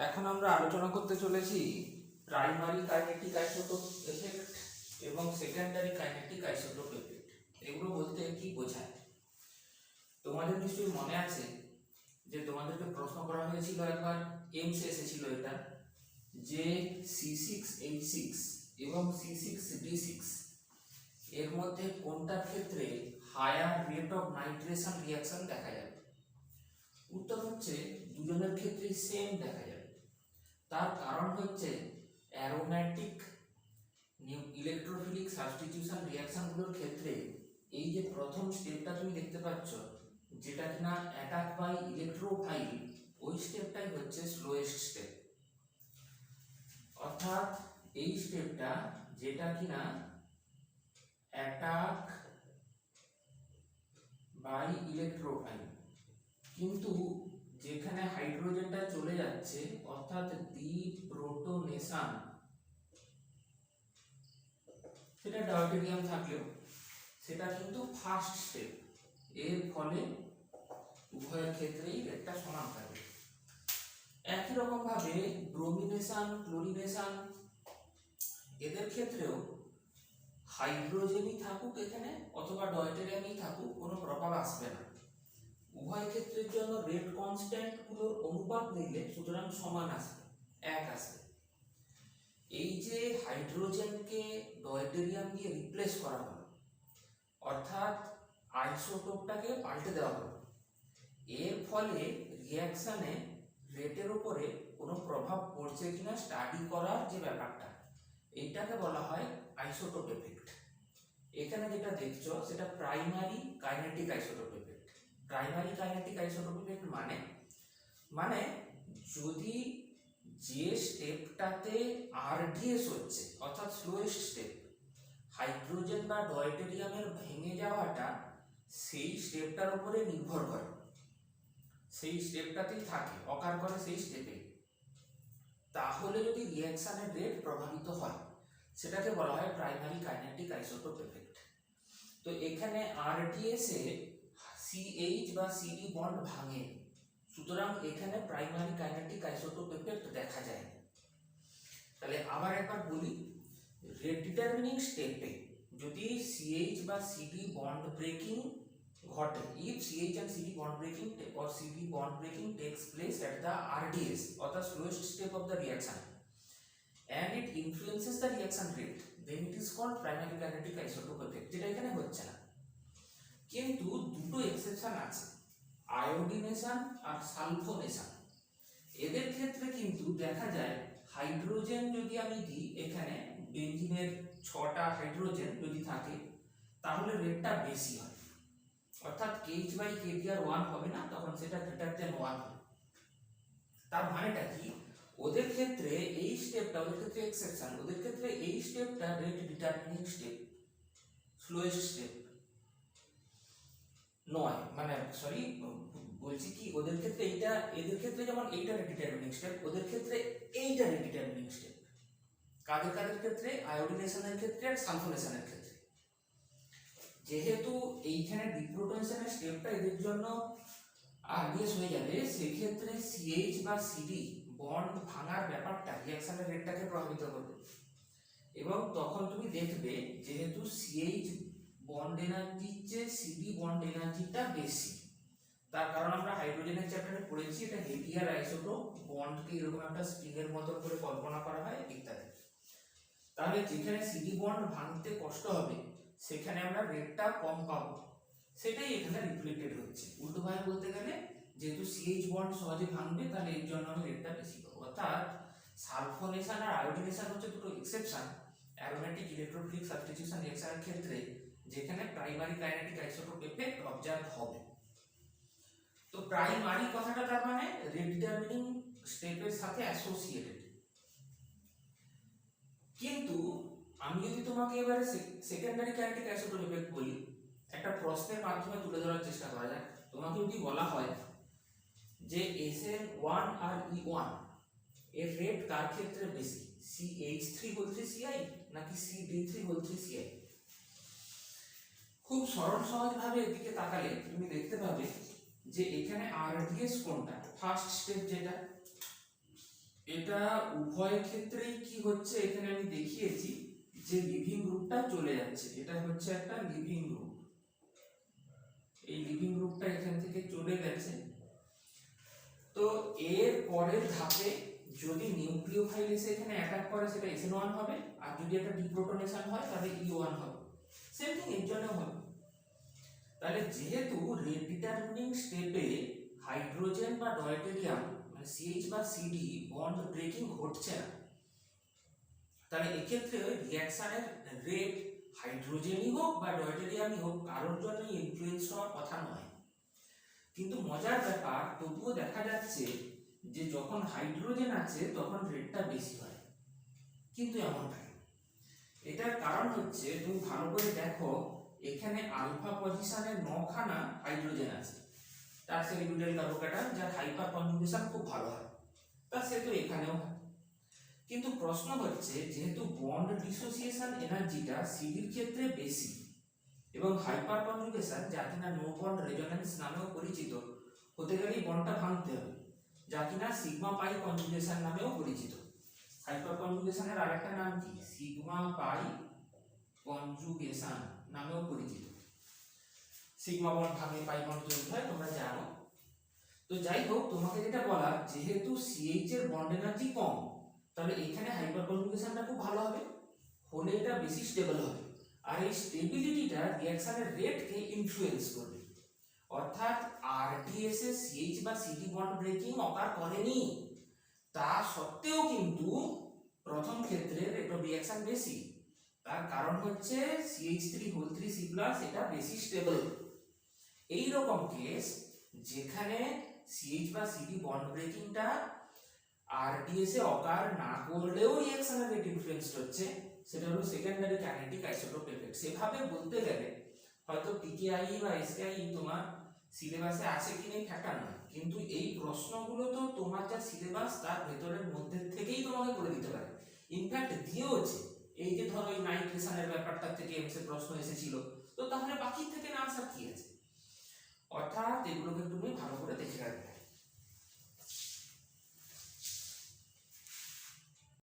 এখন আমরা আলোচনা করতে চলেছি প্রাইমারি কাইনেটিক আইসোটোপ এফেক্ট এবং সেকেন্ডারি কাইনেটিক আইসোটোপ এফেক্ট। এগুলো বলতে কি বোঝায়? তোমাদের নিশ্চয়ই মনে আছে যে তোমাদেরকে প্রশ্ন করা হয়েছিল একবার, এমসে এসেছিল এটা, যে C6H6 এবং C6D6 এর মধ্যে কোনটার ক্ষেত্রে higher rate of nitration reaction দেখা যাবে। উত্তর হচ্ছে দুজনের ক্ষেত্রেই সেম দেখা যাবে। তার কারণ হচ্ছে অ্যারোম্যাটিক ইলেকট্রোফিলিক সাবস্টিটিউশন রিঅ্যাকশনগুলোর ক্ষেত্রে এই যে প্রথম স্টেপটা তুমি দেখতে পাচ্ছ, যেটা কিনা অ্যাটাক বাই ইলেকট্রোফাইল, ওই স্টেপটাই হচ্ছে স্লোয়েস্ট স্টেপ। অর্থাৎ এই স্টেপটা যেটা কিনা অ্যাটাক বাই ইলেকট্রোফাইল, কিন্তু যেখানে হাইড্রোজেনটা চলে যাচ্ছে অর্থাৎ ডিপ্রোটনেশন, সেটা ডায়োটেরিয়াম থাকলেও সেটা কিন্তু ফার্স্ট স্টেপ। এর ফলে উভয়ের ক্ষেত্রেই রেটটা সমান থাকবে। একই রকম ভাবে ব্রোমিনেশন, ক্লোরিনেশন, এদের ক্ষেত্রেও হাইড্রোজেনই থাকুক এখানে অথবা ডয়টেরিয়ামই থাকুক, কোনো প্রভাব আসবে না। উভয় ক্ষেত্রের জন্য রেট কনস্ট্যান্ট গুলোর অনুপাত নিলে সুতরাং সমান আসবে, এক আসবে। এই যে হাইড্রোজেনকে ডয়টেরিয়াম দিয়ে রিপ্লেস করা হলো, অর্থাৎ আইসোটোপটাকে পাল্টে দেওয়া হলো, এর ফলে রিঅ্যাকশনে রেটের উপরে কোনো প্রভাব পড়ছে কিনা স্টাডি করার যে ব্যাপারটা, এইটাকে বলা হয় আইসোটোপ এফেক্ট। এখানে যেটা দেখছো সেটা primary kinetic isotope effect. Primary kinetic isotope effect মানে যদি যে স্টেপটাতে আরডিএস হচ্ছে অর্থাৎ স্লোয়েস্ট স্টেপ, হাইড্রোজেন বা ডয়টেরিয়ামের ভেঙে যাওয়াটা সেই স্টেপটার উপরে নির্ভর করে, সেই স্টেপটাতেই থাকে, অকার করে সেই স্টেপে, তাহলে যদি রিঅ্যাকশনের রেট প্রভাবিত হয় সেটাকে বলা হয় প্রাইমারি কাইনেটিক আইসোটোপ এফেক্ট। তো এখানে আরডিএস এ সিএইচ বা সিডি বন্ড ভাঙে, সুতরাং এখানে প্রাইমারি কাইনেটিক আইসোটোপ এফেক্ট দেখা যায়। তাহলে আবার একবার বলি, রেট ডিটারমিনিং স্টেপে যদি সিএইচ বা সিডি বন্ড ব্রেকিং ঘটে, if CH and CD bond breaking or CD bond breaking takes place at the RDS or the slowest step of the reaction and it influences the reaction rate, then it is called primary kinetic isotope effect, যেটা এখানে হচ্ছে না। কিন্তু দুটো exception আছে, আয়োডিনেশন আর sulphonation. এদের ক্ষেত্রে কিন্তু দেখা যায় হাইড্রোজেন যদি আমি দিই, এখানে বেঞ্জিনের 6টা হাইড্রোজেন যদি থাকে তাহলে রেটটা বেশি হয়, অর্থাৎ KH/kBr 1 হবে না, তখন সেটা গ্রেটার দেন 1 হবে। তার মানেটা কি, ওদের ক্ষেত্রে এই স্টেপটা, ওদের ক্ষেত্রে এক্সেপশন, ওদের ক্ষেত্রে এই স্টেপটা rate determining step, slowest step নয়, মানে সরি বলছি কি, ওদের ক্ষেত্রে এইটা, এদের ক্ষেত্রে যেমন এইটা রেট ডিটারমিনিং স্টেপ, ওদের ক্ষেত্রে এইটা রেট ডিটারমিনিং স্টেপ। কাদের কাদের ক্ষেত্রে? আয়োডিনেশনের ক্ষেত্রে আর সালফোনেশনের ক্ষেত্রে। যেহেতু এইখানে ডিপ্রোটনেশনের স্টেপটা এদের জন্য আরডিএস হয়ে যাবে, সেক্ষেত্রে সিএইচ বা সিডি বন্ড ভাঙার ব্যাপারটা রিঅ্যাকশনের রেটটাকে প্রভাবিত করবে। এবং তখন তুমি দেখবে যেহেতু সিএইচ বন্ড এনার্জির চেয়ে সিডি বন্ড এনার্জিটা বেশি, তার কারণ আমরা হাইড্রোজেনের চ্যাপ্টারে পড়েছি এটা হেভিয়ার আইসোটোপ, বন্ডকে এরকম একটা স্প্রিংয়ের মতো করে কল্পনা করা হয় ইত্যাদি। তাহলে যেখানে সিডি বন্ড ভাঙতে কষ্ট হবে সেখানে আমরা রেটটা কম পাবো, সেটাই এখানে রিফ্লেক্টেড হচ্ছে। উল্টোভাবে বলতে গেলে যেহেতু সিএইচ বন্ড সহজে ভাঙবে, তাহলে এর জন্য আমি রেটটা বেশি পাবো। অর্থাৎ সালফোনেশন আর আয়োডিনেশন হচ্ছে দুটো এক্সেপশন অ্যারোমেটিক ইলেকট্রোফিলিক সাবস্টিটিউশন রিঅ্যাকশনের ক্ষেত্রে, যেখানে primary kinetic isotope effect observe হবে। তো প্রাইমারি কথাটা তার মানে রেট ডিটারমিনিং স্টেপের সাথে অ্যাসোসিয়েটেড। কিন্তু আমি যদি তোমাকে এবারে সেকেন্ডারি কাইনেটিক আইসোটোপ এফেক্ট বলি, একটা প্রশ্নের মাধ্যমে তুলে ধরার চেষ্টা করা যায়। তোমাকে যদি বলা হয় যে SN1 আর E1 এর রেট কার ক্ষেত্রে বেশি, CH3CI নাকি CD3CI, খুব সরল সহজ ভাবে এদিকে তাকালে তুমি দেখতে পাবে যে এখানে আরডিএস কোনটা, ফার্স্ট স্টেপ যেটা, এটা উভয় ক্ষেত্রেই কি হচ্ছে এখানে আমি দেখিয়েছি যে লিভিং গ্রুপটা চলে যাচ্ছে, এটা হচ্ছে একটা লিভিং গ্রুপ, এই লিভিং গ্রুপটা এখান থেকে চলে গেছে। তো এর পরের ধাপে যদি নিউক্লিওফাইল এসে এখানে অ্যাটাক করে সেটা SN1 হবে, আর যদি একটা ডিপ্রোটনেশন হয় তাহলে E1 হবে। সেম থিং এর জন্য হবে। তাহলে যেহেতু রেট ডিটারমিনিং স্টেপে হাইড্রোজেন বা ডয়টেরিয়াম মানে CH বা CD বন্ড ব্রেকিং ঘটছে না, তাহলে এক্ষেত্রে রিঅ্যাকশনের রেট হাইড্রোজেনই হোক বা ডয়টেরিয়ামই হোক কারোর জন্যই ইনফ্লুয়েন্স হওয়ার কথা নয়। কিন্তু মজার ব্যাপার তবুও দেখা যাচ্ছে যে যখন হাইড্রোজেন আছে তখন রেটটা বেশি হয়, কিন্তু এমনটা কেন? এটার কারণ হচ্ছে তুমি ভালো করে দেখো এখানে আলফা পজিশনে 9খানা হাইড্রোজেন আছে, তার সাথে বিউটাইল কার্বোক্যাটায়ন যার হাইপার কনজুগেশন খুব ভালো হয়, তা সে তো এখানেও হয়। কিন্তু প্রশ্ন হচ্ছে যেহেতু বন্ড ডিসোসিয়েশন এনার্জিটা সিডির ক্ষেত্রে বেশি এবং হাইপার কনজুগেশন যা কিনা নো বন্ড রেজোন্যান্স নামেও পরিচিত, হতে গেলে বন্ডটা ভাঙতে হবে, যা কিনা সিগমা পাই কনজুগেশন নামেও পরিচিত। হাইপার কনজুগেশনের আরেকটা নাম কি? সিগমা পাই কনজুগেশন নামেও পরিচিত। সিগমা বন্ড ভাঙে পাই বন্ড তৈরি হয়, তোমরা জানো। তো যাই হোক, তোমাকে যেটা বলা যেহেতু CH এর বন্ড এনার্জি কম, তাহলে এখানে হাইপার কনজুগেশনটা খুব ভালো হবে, হলে এটা বেশি স্টেবল হবে, আর এই স্টেবিলিটিটা রিঅ্যাকশনের রেটকে ইনফ্লুয়েন্স করবে। অর্থাৎ RDS এ CH বা CD বন্ড ব্রেকিং অকার করেনি, তা সত্ত্বেও কিন্তু প্রথম ক্ষেত্রে রেট অফ রিঅ্যাকশন বেশি। তার কারণ হচ্ছে CH3 3C+ এটা বেশি স্টেবল। এই রকম কেস যেখানে CH বা CD বন্ড ব্রেকিংটা RDS এ অকার না করলেও রিঅ্যাকশনের রেট ইনফ্লুয়েন্স হচ্ছে, সেটা হলো সেকেন্ডারি কাইনেটিক আইসোটোপ এফেক্ট। সেভাবে বলতে গেলে হয়তো PKI বা SKI তোমার সিলেবাসে আছে কি নেই ফ্যাক্টর নয়, কিন্তু এই প্রশ্নগুলো তো তোমার যা সিলেবাস তার ভেতরের মধ্যে থেকেই তোমাকে করে দিতে পারে, ইনফ্যাক্ট দিয়েওছে। এই যে ধরো এই নাইট্রেশনের ব্যাপারটা থেকে এমসে প্রশ্ন এসেছিল, তো তাহলে বাকি থেকে না আসা